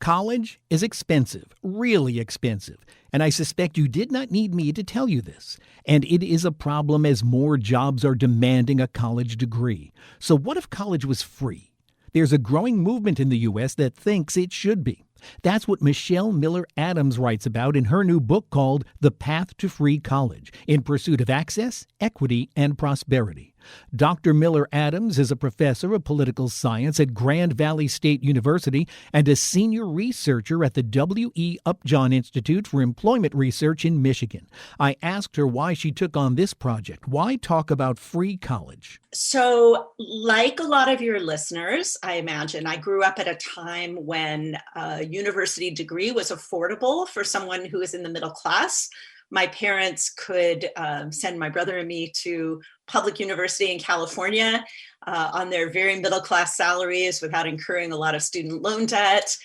College is expensive, really expensive, and I suspect you did not need me to tell you this. And it is a problem as more jobs are demanding a college degree. So what if college was free? There's a growing movement in the U.S. that thinks it should be. That's what Michelle Miller Adams writes about in her new book called The Path to Free College, in Pursuit of Access, Equity, and Prosperity. Dr. Miller Adams is a professor of political science at Grand Valley State University and a senior researcher at the W.E. Upjohn Institute for Employment Research in Michigan. I asked her why she took on this project. Why talk about free college? So, like a lot of your listeners, I imagine, I grew up at a time when a university degree was affordable for someone who is in the middle class. My parents could send my brother and me to public university in California on their very middle class salaries without incurring a lot of student loan debt.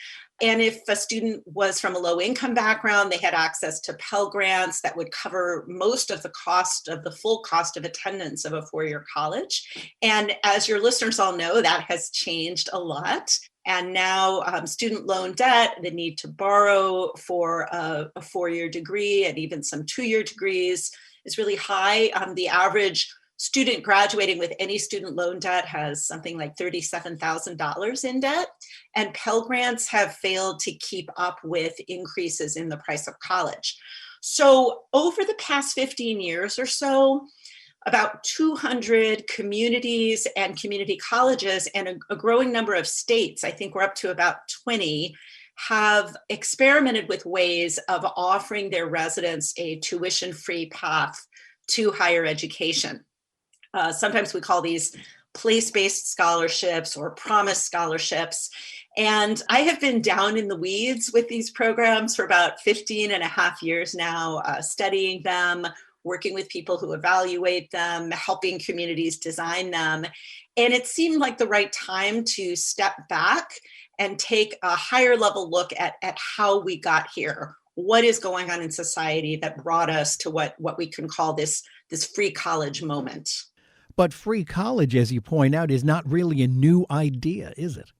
And if a student was from a low income background, they had access to Pell Grants that would cover most of the cost of the full cost of attendance of a four-year college. And as your listeners all know, that has changed a lot. And now student loan debt, the need to borrow for a four-year degree and even some two-year degrees is really high. The average student graduating with any student loan debt has something like $37,000 in debt. And Pell Grants have failed to keep up with increases in the price of college. So over the past 15 years or so, about 200 communities and community colleges and a growing number of states, I think we're up to about 20, have experimented with ways of offering their residents a tuition-free path to higher education. Sometimes we call these place-based scholarships or promise scholarships. And I have been down in the weeds with these programs for about 15 and a half years now, studying them, working with people who evaluate them, helping communities design them. And it seemed like the right time to step back and take a higher level look at how we got here. What is going on in society that brought us to what we can call this free college moment? But free college, as you point out, is not really a new idea, is it?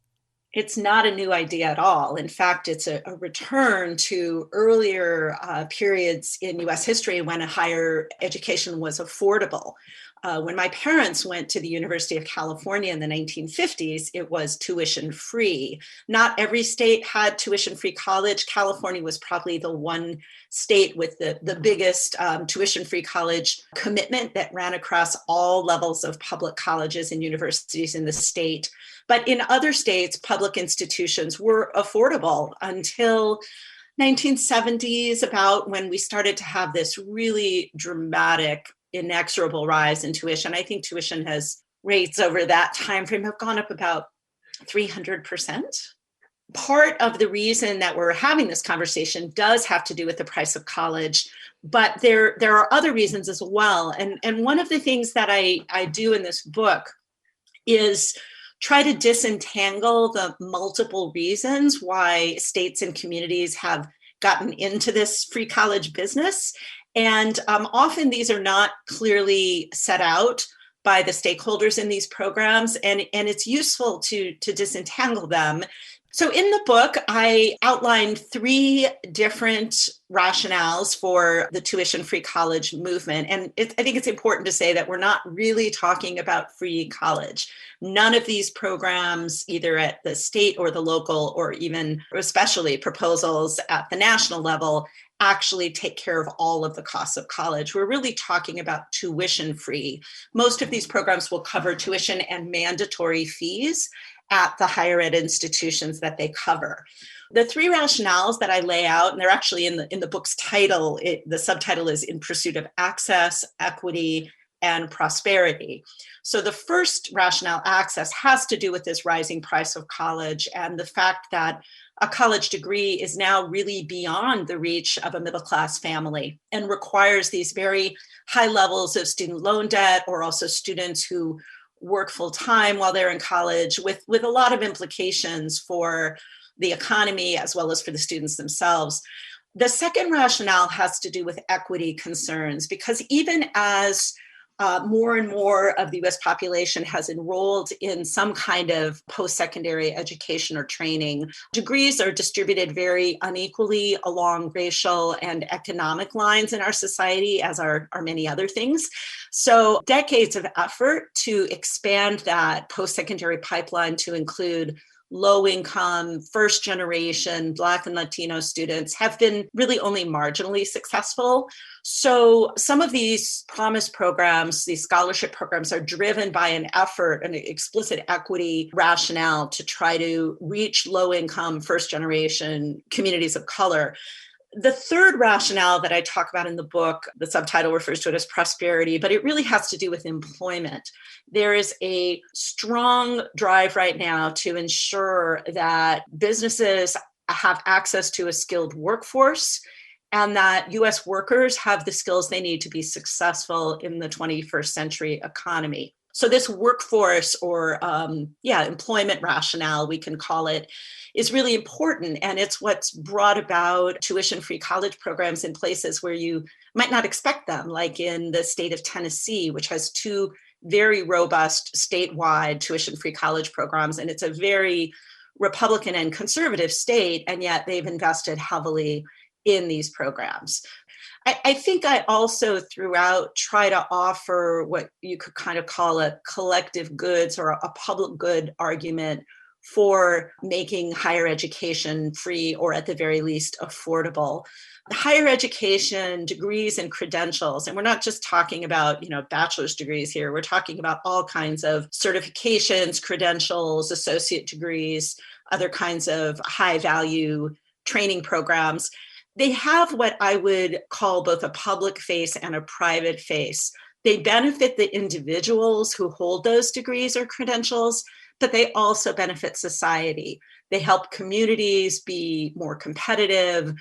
It's not a new idea at all. In fact, it's a return to earlier periods in U.S. history when higher education was affordable. When my parents went to the University of California in the 1950s, it was tuition free. Not every state had tuition free college. California was probably the one state with the biggest tuition free college commitment that ran across all levels of public colleges and universities in the state. But in other states, public institutions were affordable until 1970s, about when we started to have this really dramatic, inexorable rise in tuition. I think tuition rates over that time frame have gone up about 300%. Part of the reason that we're having this conversation does have to do with the price of college, but there are other reasons as well. And one of the things that I do in this book is try to disentangle the multiple reasons why states and communities have gotten into this free college business. And often these are not clearly set out by the stakeholders in these programs, and it's useful to disentangle them. So in the book, I outlined three different rationales for the tuition-free college movement. And I think it's important to say that we're not really talking about free college. None of these programs, either at the state or the local, or even especially proposals at the national level, actually take care of all of the costs of college. We're really talking about tuition free. Most of these programs will cover tuition and mandatory fees at the higher ed institutions that they cover. The three rationales that I lay out, and they're actually in the book's title, the subtitle is In Pursuit of Access, Equity, and Prosperity. So the first rationale, access, has to do with this rising price of college and the fact that a college degree is now really beyond the reach of a middle-class family and requires these very high levels of student loan debt, or also students who work full-time while they're in college, with a lot of implications for the economy as well as for the students themselves. The second rationale has to do with equity concerns, because even as more and more of the US population has enrolled in some kind of post-secondary education or training. Degrees are distributed very unequally along racial and economic lines in our society, as are many other things. So decades of effort to expand that post-secondary pipeline to include low-income, first-generation Black and Latino students have been really only marginally successful. So some of these promise programs, these scholarship programs, are driven by an effort, an explicit equity rationale to try to reach low-income, first-generation communities of color. The third rationale that I talk about in the book, the subtitle refers to it as prosperity, but it really has to do with employment. There is a strong drive right now to ensure that businesses have access to a skilled workforce and that US workers have the skills they need to be successful in the 21st century economy. So this workforce or employment rationale, we can call it, is really important. And it's what's brought about tuition-free college programs in places where you might not expect them, like in the state of Tennessee, which has two very robust statewide tuition-free college programs. And it's a very Republican and conservative state, and yet they've invested heavily in these programs. I think I also throughout try to offer what you could kind of call a collective goods or a public good argument for making higher education free or at the very least affordable. Higher education, degrees and credentials, and we're not just talking about, bachelor's degrees here, we're talking about all kinds of certifications, credentials, associate degrees, other kinds of high value training programs. They have what I would call both a public face and a private face. They benefit the individuals who hold those degrees or credentials, but they also benefit society. They help communities be more competitive.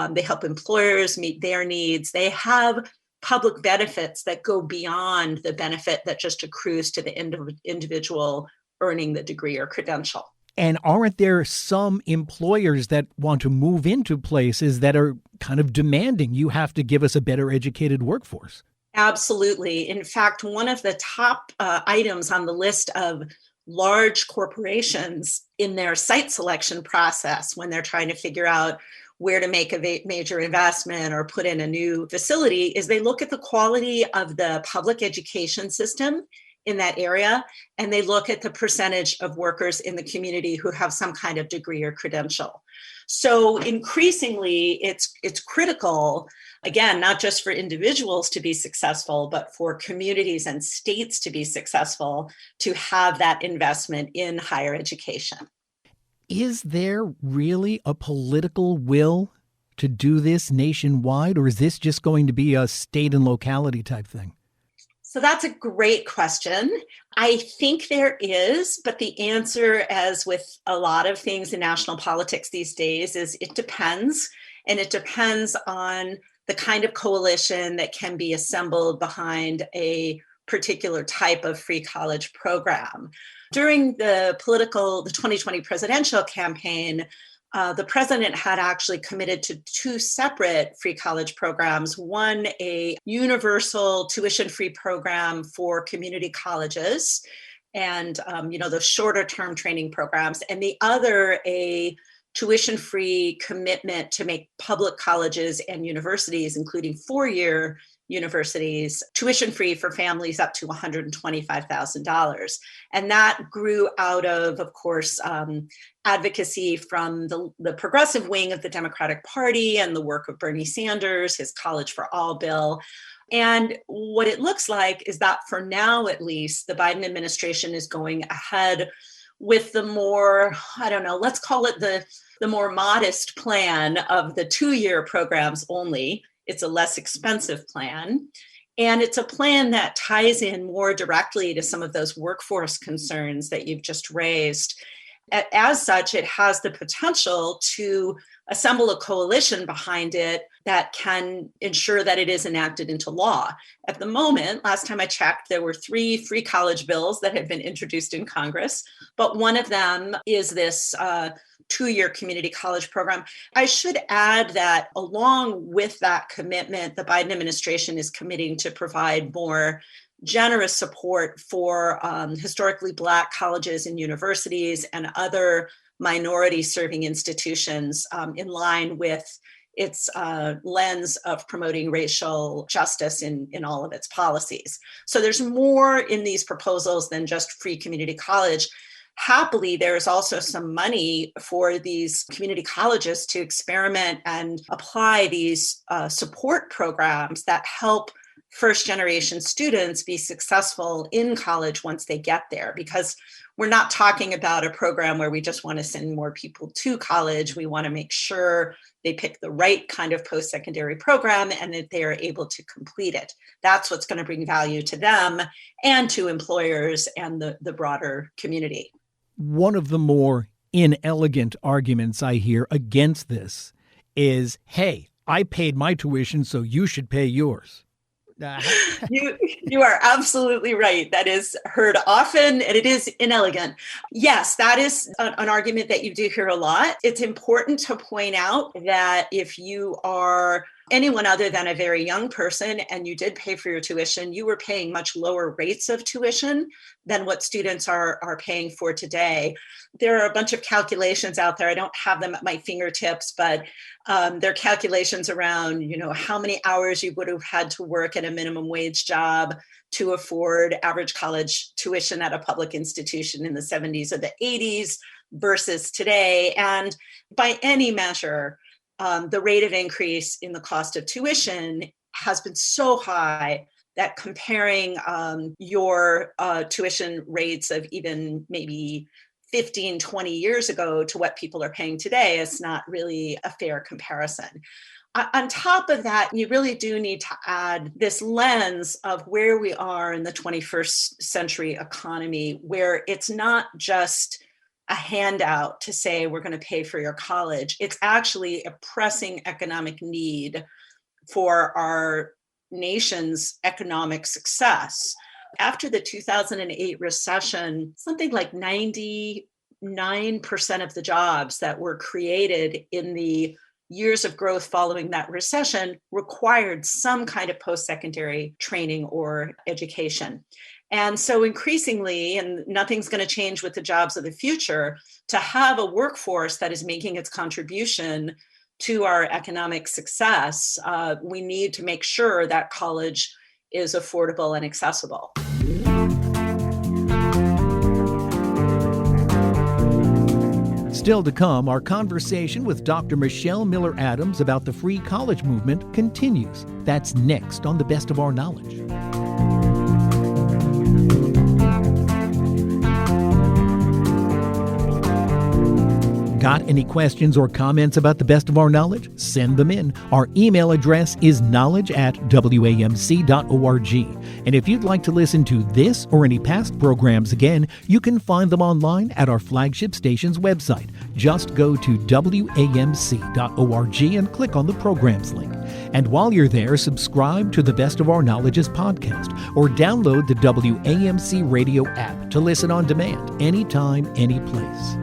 They help employers meet their needs. They have public benefits that go beyond the benefit that just accrues to the individual earning the degree or credential. And aren't there some employers that want to move into places that are kind of demanding you have to give us a better educated workforce? Absolutely. In fact, one of the top items on the list of large corporations in their site selection process when they're trying to figure out where to make a major investment or put in a new facility is they look at the quality of the public education system in that area, and they look at the percentage of workers in the community who have some kind of degree or credential. So increasingly, it's critical, again, not just for individuals to be successful, but for communities and states to be successful, to have that investment in higher education. Is there really a political will to do this nationwide, or is this just going to be a state and locality type thing? So that's a great question. I think there is, but the answer, as with a lot of things in national politics these days, is it depends. And it depends on the kind of coalition that can be assembled behind a particular type of free college program. During the 2020 presidential campaign, the president had actually committed to two separate free college programs, one a universal tuition-free program for community colleges and those shorter term training programs, and the other a tuition-free commitment to make public colleges and universities, including four-year universities, tuition-free for families up to $125,000. And that grew out of course, advocacy from the progressive wing of the Democratic Party and the work of Bernie Sanders, his College for All bill. And what it looks like is that for now, at least, the Biden administration is going ahead with the more, let's call it the more modest plan of the 2-year programs only. It's a less expensive plan. And it's a plan that ties in more directly to some of those workforce concerns that you've just raised. As such, it has the potential to assemble a coalition behind it that can ensure that it is enacted into law. At the moment, last time I checked, there were 3 free college bills that had been introduced in Congress, but one of them is this 2-year community college program. I should add that along with that commitment, the Biden administration is committing to provide more generous support for historically Black colleges and universities and other minority serving institutions in line with its lens of promoting racial justice in all of its policies. So there's more in these proposals than just free community college. Happily, there's also some money for these community colleges to experiment and apply these support programs that help first generation students be successful in college once they get there, because we're not talking about a program where we just want to send more people to college. We want to make sure they pick the right kind of post-secondary program and that they are able to complete it. That's what's going to bring value to them and to employers and the broader community. One of the more inelegant arguments I hear against this is, hey, I paid my tuition, so you should pay yours. You are absolutely right. That is heard often, and it is inelegant. Yes, that is an argument that you do hear a lot. It's important to point out that if you are anyone other than a very young person and you did pay for your tuition, you were paying much lower rates of tuition than what students are paying for today. There are a bunch of calculations out there. I don't have them at my fingertips, but there are calculations around, how many hours you would have had to work at a minimum wage job to afford average college tuition at a public institution in the 70s or the 80s versus today. And by any measure, the rate of increase in the cost of tuition has been so high that comparing your tuition rates of even maybe 15, 20 years ago to what people are paying today is not really a fair comparison. On top of that, you really do need to add this lens of where we are in the 21st century economy, where it's not just a handout to say we're going to pay for your college. It's actually a pressing economic need for our nation's economic success. After the 2008 recession, something like 99% of the jobs that were created in the years of growth following that recession required some kind of post-secondary training or education. And so increasingly, and nothing's going to change with the jobs of the future, to have a workforce that is making its contribution to our economic success, we need to make sure that college is affordable and accessible. Still to come, our conversation with Dr. Michelle Miller Adams about the free college movement continues. That's next on The Best of Our Knowledge. Got any questions or comments about the best of our knowledge? Send them in. Our email address is knowledge@wamc.org. And if you'd like to listen to this or any past programs again, you can find them online at our flagship station's website. Just go to wamc.org and click on the programs link. And while you're there, subscribe to the Best of Our Knowledge's podcast or download the WAMC radio app to listen on demand anytime, any place.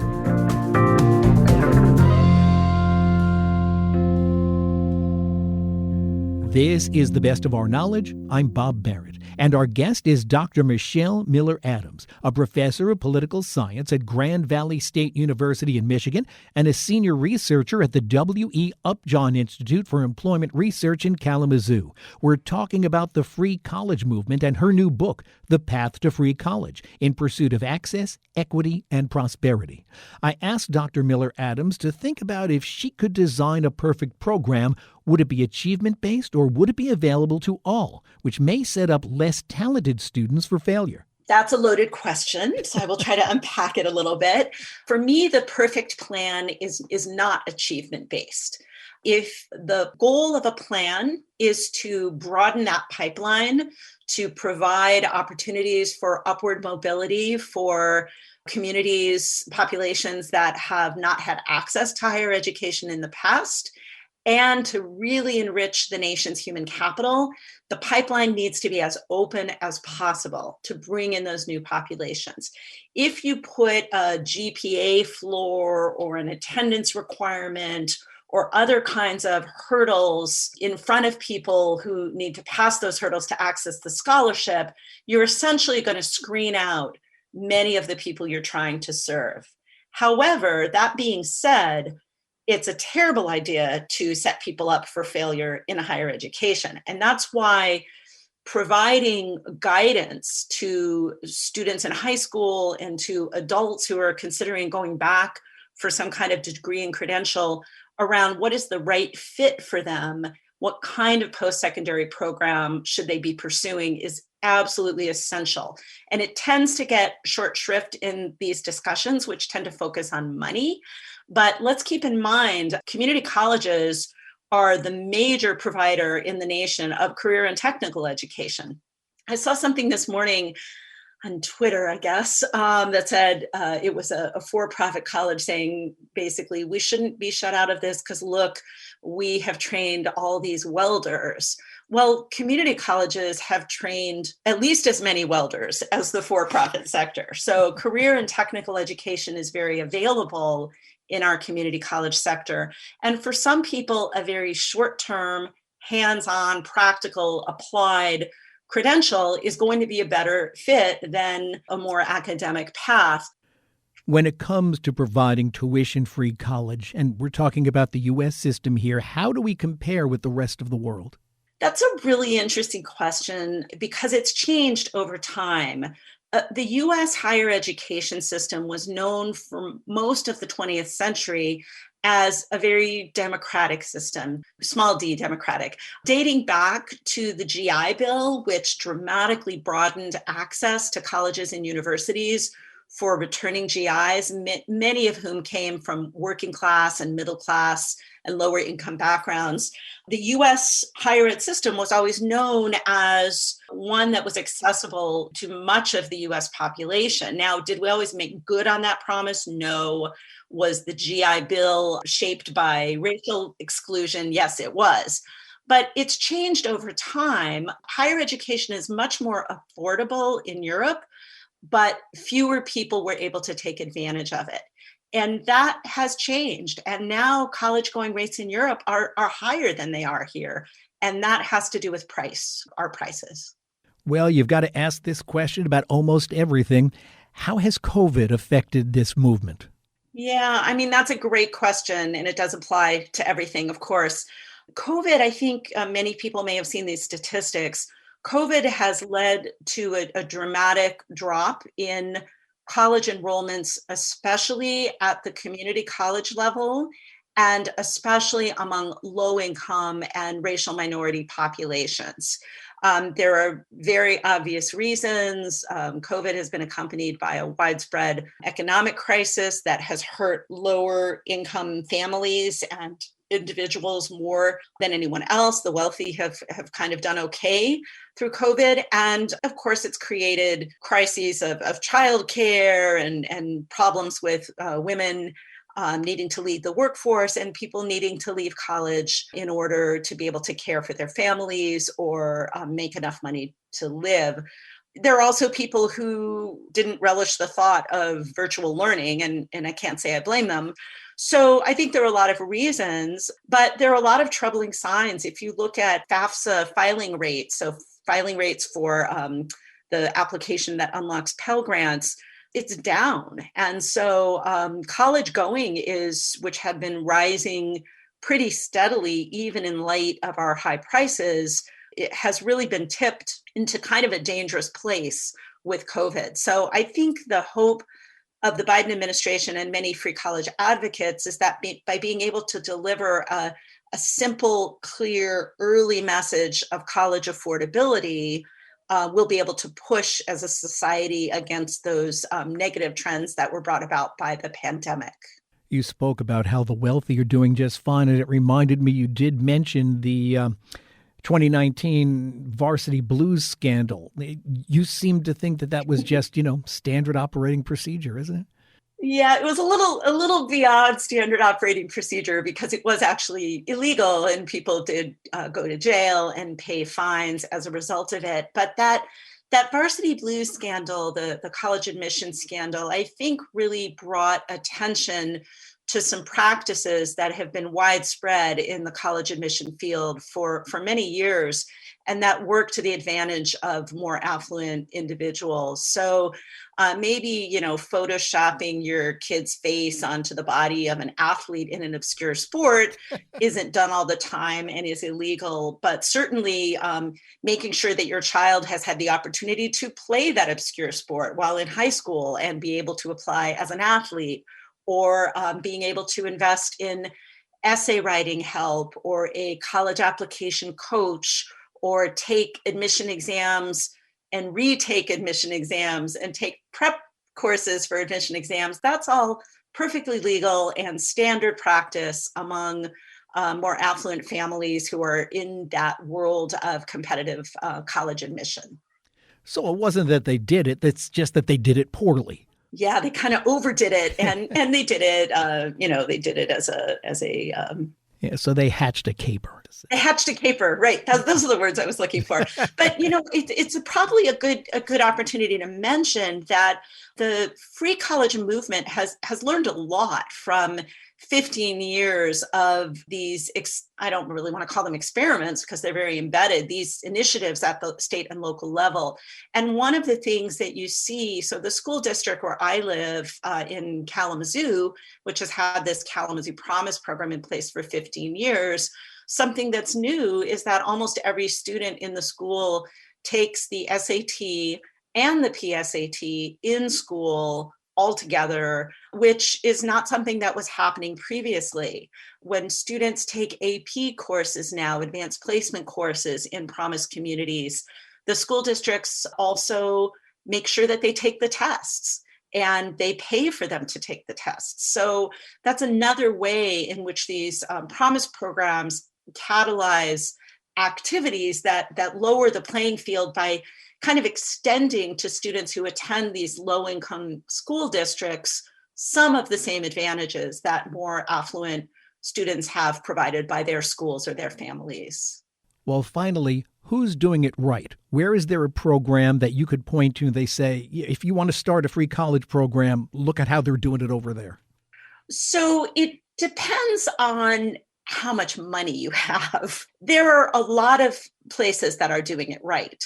This is The Best of Our Knowledge. I'm Bob Barrett, and our guest is Dr. Michelle Miller Adams, a professor of political science at Grand Valley State University in Michigan and a senior researcher at the W.E. Upjohn Institute for Employment Research in Kalamazoo. We're talking about the free college movement and her new book, The Path to Free College, in pursuit of access, equity, and prosperity. I asked Dr. Miller Adams to think about if she could design a perfect program. Would it be achievement-based or would it be available to all, which may set up less talented students for failure? That's a loaded question, so I will try to unpack it a little bit. For me, the perfect plan is not achievement-based. If the goal of a plan is to broaden that pipeline, to provide opportunities for upward mobility for communities, populations that have not had access to higher education in the past, and to really enrich the nation's human capital, the pipeline needs to be as open as possible to bring in those new populations. If you put a GPA floor or an attendance requirement or other kinds of hurdles in front of people who need to pass those hurdles to access the scholarship, you're essentially going to screen out many of the people you're trying to serve. However, that being said, it's a terrible idea to set people up for failure in higher education. And that's why providing guidance to students in high school and to adults who are considering going back for some kind of degree and credential around what is the right fit for them, what kind of post-secondary program should they be pursuing is absolutely essential. And it tends to get short shrift in these discussions, which tend to focus on money. But let's keep in mind, community colleges are the major provider in the nation of career and technical education. I saw something this morning on Twitter, I guess, that said it was a for-profit college saying, basically, we shouldn't be shut out of this because, look, we have trained all these welders. Well, community colleges have trained at least as many welders as the for-profit sector. So career and technical education is very available in our community college sector. And for some people, a very short-term, hands-on, practical, applied credential is going to be a better fit than a more academic path. When it comes to providing tuition-free college, and we're talking about the U.S. system here, how do we compare with the rest of the world? That's a really interesting question because it's changed over time. The US higher education system was known for most of the 20th century as a very democratic system, small d democratic, dating back to the GI Bill, which dramatically broadened access to colleges and universities for returning GIs, many of whom came from working class and middle class and lower income backgrounds. The US higher ed system was always known as one that was accessible to much of the US population. Now, did we always make good on that promise? No. Was the GI Bill shaped by racial exclusion? Yes, it was. But it's changed over time. Higher education is much more affordable in Europe, but fewer people were able to take advantage of it. And that has changed. And now college going rates in Europe are higher than they are here. And that has to do with price, our prices. Well, you've got to ask this question about almost everything. How has COVID affected this movement? Yeah, I mean, that's a great question. And it does apply to everything, of course. COVID, I think many people may have seen these statistics. COVID has led to a dramatic drop in college enrollments, especially at the community college level, and especially among low-income and racial minority populations. There are very obvious reasons. COVID has been accompanied by a widespread economic crisis that has hurt lower income families and individuals more than anyone else. The wealthy have kind of done okay through COVID. And of course, it's created crises of childcare and problems with women needing to lead the workforce and people needing to leave college in order to be able to care for their families or make enough money to live. There are also people who didn't relish the thought of virtual learning, and I can't say I blame them. So I think there are a lot of reasons, but there are a lot of troubling signs. If you look at FAFSA filing rates, so filing rates for the application that unlocks Pell Grants, it's down. And so college going which had been rising pretty steadily, even in light of our high prices, it has really been tipped into kind of a dangerous place with COVID. So I think the hope of the Biden administration and many free college advocates is that by being able to deliver a simple, clear, early message of college affordability, we'll be able to push as a society against those negative trends that were brought about by the pandemic. You spoke about how the wealthy are doing just fine, and it reminded me you did mention the 2019 varsity blues scandal. You seem to think that was just, standard operating procedure, isn't it? Yeah, it was a little beyond standard operating procedure because it was actually illegal and people did go to jail and pay fines as a result of it. But that varsity blues scandal, the college admission scandal, I think really brought attention to some practices that have been widespread in the college admission field for many years, and that work to the advantage of more affluent individuals. So maybe, photoshopping your kid's face onto the body of an athlete in an obscure sport isn't done all the time and is illegal, but certainly making sure that your child has had the opportunity to play that obscure sport while in high school and be able to apply as an athlete, or being able to invest in essay writing help or a college application coach, or take admission exams and retake admission exams and take prep courses for admission exams. That's all perfectly legal and standard practice among more affluent families who are in that world of competitive college admission. So it wasn't that they did it, it's just that they did it poorly. Yeah, they kind of overdid it, and they did it. They did it as a. Yeah, so they hatched a caper. They hatched a caper, right? Those are the words I was looking for. But it's probably a good opportunity to mention that the free college movement has learned a lot from 15 years of these, I don't really want to call them experiments because they're very embedded, these initiatives at the state and local level. And one of the things that you see, so the school district where I live in Kalamazoo, which has had this Kalamazoo Promise program in place for 15 years, something that's new is that almost every student in the school takes the SAT and the PSAT in school altogether, which is not something that was happening previously. When students take AP courses now, advanced placement courses in Promise communities, the school districts also make sure that they take the tests and they pay for them to take the tests. So that's another way in which these Promise programs catalyze activities that lower the playing field by kind of extending to students who attend these low-income school districts some of the same advantages that more affluent students have provided by their schools or their families. Well, finally, who's doing it right? Where is there a program that you could point to? They say, if you want to start a free college program, look at how they're doing it over there. So it depends on how much money you have. There are a lot of places that are doing it right.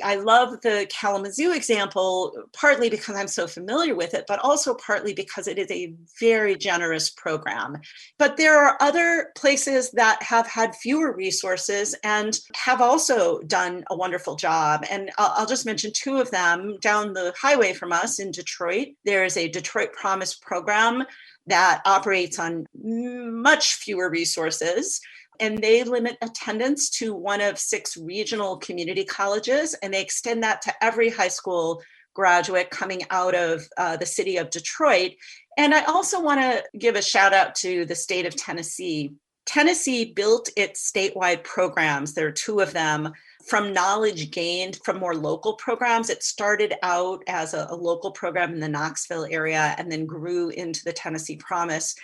I love the Kalamazoo example, partly because I'm so familiar with it, but also partly because it is a very generous program. But there are other places that have had fewer resources and have also done a wonderful job. And I'll just mention two of them. Down the highway from us in Detroit, there is a Detroit Promise program that operates on much fewer resources. And they limit attendance to one of 6 regional community colleges, and they extend that to every high school graduate coming out of the city of Detroit. And I also want to give a shout out to the state of Tennessee. Tennessee built its statewide programs. There are 2 of them from knowledge gained from more local programs. It started out as a local program in the Knoxville area and then grew into the Tennessee Promise.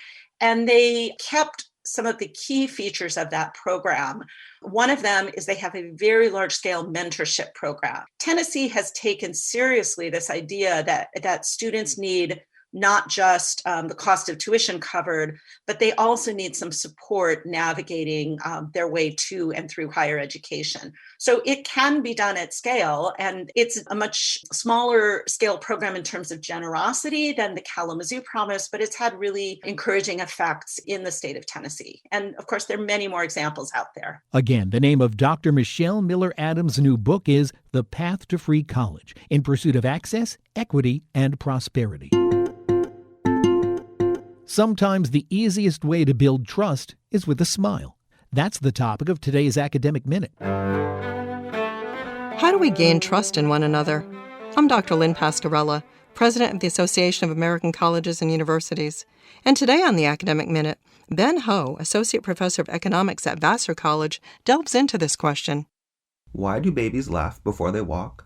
And they kept some of the key features of that program. One of them is they have a very large-scale mentorship program. Tennessee has taken seriously this idea that students need not just the cost of tuition covered, but they also need some support navigating their way to and through higher education. So it can be done at scale, and it's a much smaller scale program in terms of generosity than the Kalamazoo Promise, but it's had really encouraging effects in the state of Tennessee. And of course, there are many more examples out there. Again, the name of Dr. Michelle Miller Adams' new book is The Path to Free College: In Pursuit of Access, Equity, and Prosperity. Sometimes the easiest way to build trust is with a smile. That's the topic of today's Academic Minute. How do we gain trust in one another? I'm Dr. Lynn Pastorella, President of the Association of American Colleges and Universities. And today on the Academic Minute, Ben Ho, Associate Professor of Economics at Vassar College, delves into this question. Why do babies laugh before they walk?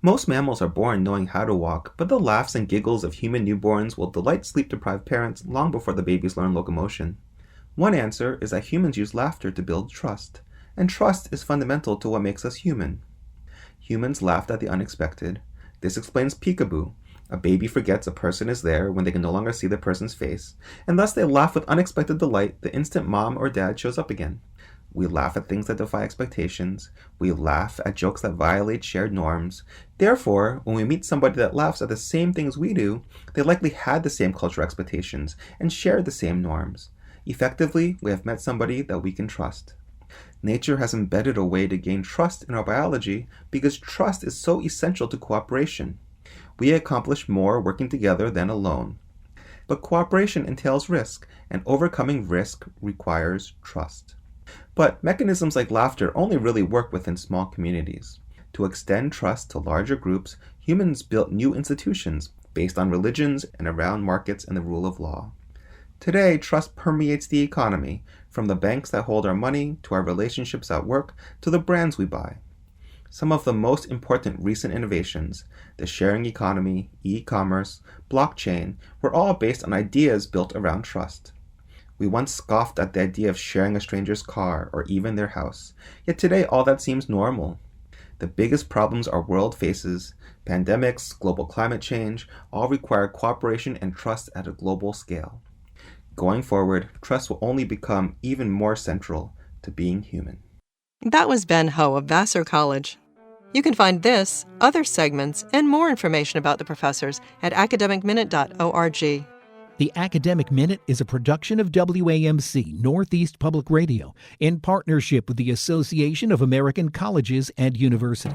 Most mammals are born knowing how to walk, but the laughs and giggles of human newborns will delight sleep-deprived parents long before the babies learn locomotion. One answer is that humans use laughter to build trust, and trust is fundamental to what makes us human. Humans laughed at the unexpected. This explains peekaboo, A baby forgets a person is there when they can no longer see the person's face, and thus they laugh with unexpected delight the instant mom or dad shows up again. We laugh at things that defy expectations. We laugh at jokes that violate shared norms. Therefore, when we meet somebody that laughs at the same things we do, they likely had the same cultural expectations and shared the same norms. Effectively, we have met somebody that we can trust. Nature has embedded a way to gain trust in our biology because trust is so essential to cooperation. We accomplish more working together than alone. But cooperation entails risk, and overcoming risk requires trust. But mechanisms like laughter only really work within small communities. To extend trust to larger groups, humans built new institutions based on religions and around markets and the rule of law. Today, trust permeates the economy, from the banks that hold our money to our relationships at work to the brands we buy. Some of the most important recent innovations, the sharing economy, e-commerce, blockchain, were all based on ideas built around trust. We once scoffed at the idea of sharing a stranger's car or even their house, yet today all that seems normal. The biggest problems our world faces, pandemics, global climate change, all require cooperation and trust at a global scale. Going forward, trust will only become even more central to being human. That was Ben Ho of Vassar College. You can find this, other segments, and more information about the professors at academicminute.org. The Academic Minute is a production of WAMC, Northeast Public Radio, in partnership with the Association of American Colleges and Universities.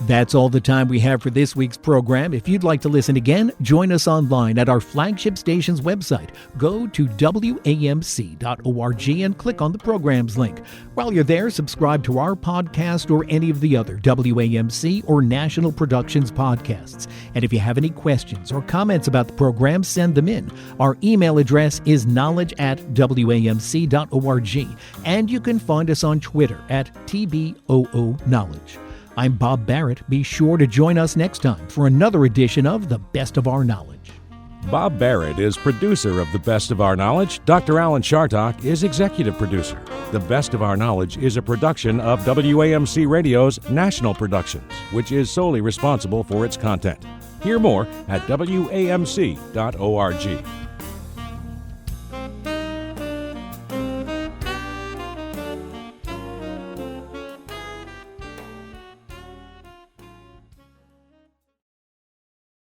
That's all the time we have for this week's program. If you'd like to listen again, join us online at our flagship station's website. Go to WAMC.org and click on the programs link. While you're there, subscribe to our podcast or any of the other WAMC or National Productions podcasts. And if you have any questions or comments about the program, send them in. Our email address is knowledge@WAMC.org. And you can find us on Twitter at TBOOKnowledge. I'm Bob Barrett. Be sure to join us next time for another edition of The Best of Our Knowledge. Bob Barrett is producer of The Best of Our Knowledge. Dr. Alan Chartock is executive producer. The Best of Our Knowledge is a production of WAMC Radio's National Productions, which is solely responsible for its content. Hear more at WAMC.org.